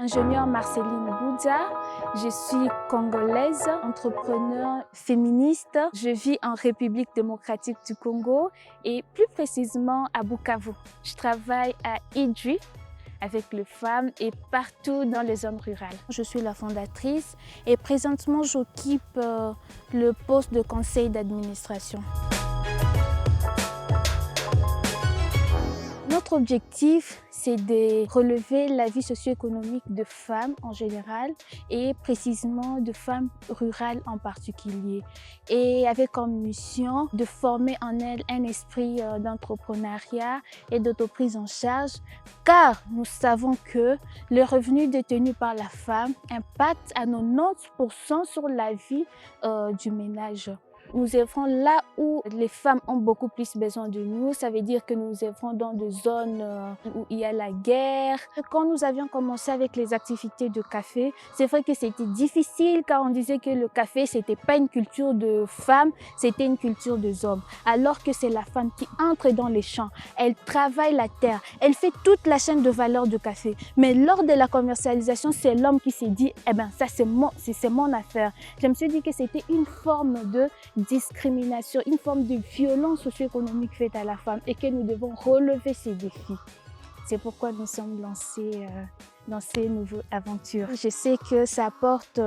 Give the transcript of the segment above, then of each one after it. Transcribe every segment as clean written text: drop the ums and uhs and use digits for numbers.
ingénieure Marceline Boudia. Je suis congolaise, entrepreneur féministe. Je vis en République démocratique du Congo et plus précisément à Bukavu. Je travaille à Idjwi avec les femmes et partout dans les zones rurales. Je suis la fondatrice et présentement j'occupe le poste de conseil d'administration. Notre objectif, c'est de relever la vie socio-économique de femmes en général et précisément de femmes rurales en particulier. Et avec comme mission de former en elles un esprit d'entrepreneuriat et d'autoprise en charge, car nous savons que le revenu détenu par la femme impacte à 90% sur la vie du ménage. Nous œuvrons là où les femmes ont beaucoup plus besoin de nous. Ça veut dire que nous œuvrons dans des zones où il y a la guerre. Quand nous avions commencé avec les activités de café, c'est vrai que c'était difficile car on disait que le café, c'était pas une culture de femmes, c'était une culture des hommes. Alors que c'est la femme qui entre dans les champs, elle travaille la terre, elle fait toute la chaîne de valeur du café. Mais lors de la commercialisation, c'est l'homme qui s'est dit, eh ben ça c'est mon affaire. Je me suis dit que c'était une forme de discrimination, une forme de violence socio-économique faite à la femme et que nous devons relever ces défis. C'est pourquoi nous sommes lancés dans ces nouvelles aventures. Je sais que ça apporte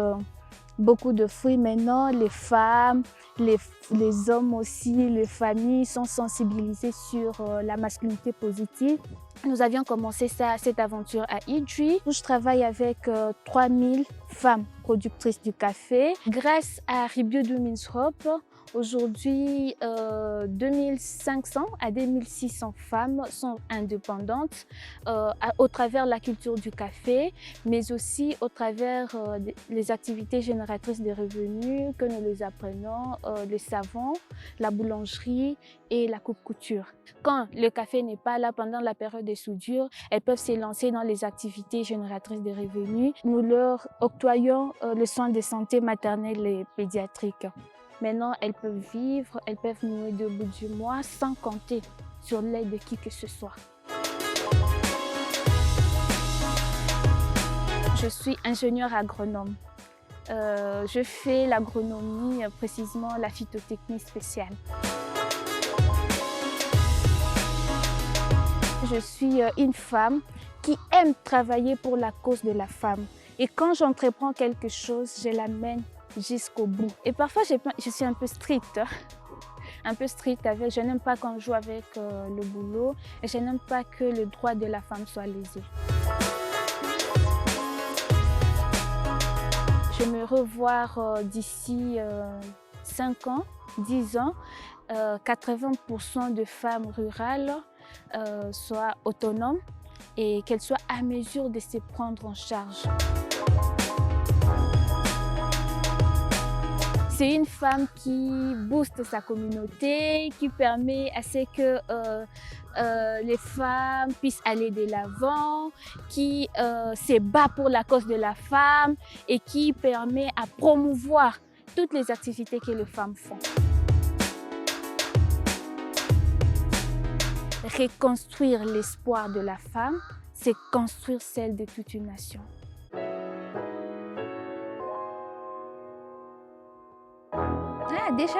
beaucoup de fruits maintenant. Les femmes, les hommes aussi, les familles sont sensibilisés sur la masculinité positive. Nous avions commencé cette aventure à Idjwi, où je travaille avec 3000 femmes productrices du café. Grâce à Ribiodu Minsrop, aujourd'hui 2500 à 2600 femmes sont indépendantes au travers de la culture du café, mais aussi au travers des activités génératrices de revenus que nous les apprenons, le savon, la boulangerie et la coupe-couture. Quand le café n'est pas là pendant la période de soudure, elles peuvent s'élancer dans les activités génératrices de revenus. Nous leur octroyons le soin de santé maternelle et pédiatrique. Maintenant, elles peuvent vivre, elles peuvent nourrir de bout du mois sans compter sur l'aide de qui que ce soit. Je suis ingénieure agronome. Je fais l'agronomie, précisément la phytotechnie spéciale. Je suis une femme qui aime travailler pour la cause de la femme. Et quand j'entreprends quelque chose, je l'amène jusqu'au bout. Et parfois, je suis un peu stricte. Un peu stricte avec, je n'aime pas quand on joue avec le boulot et je n'aime pas que le droit de la femme soit lésé. Je me revois d'ici 5 ans, 10 ans, 80% de femmes rurales soient autonomes et qu'elles soient à mesure de se prendre en charge. C'est une femme qui booste sa communauté, qui permet à ce que les femmes puissent aller de l'avant, qui se bat pour la cause de la femme et qui permet à promouvoir toutes les activités que les femmes font. Reconstruire l'espoir de la femme, c'est construire celle de toute une nation. Ah, déjà?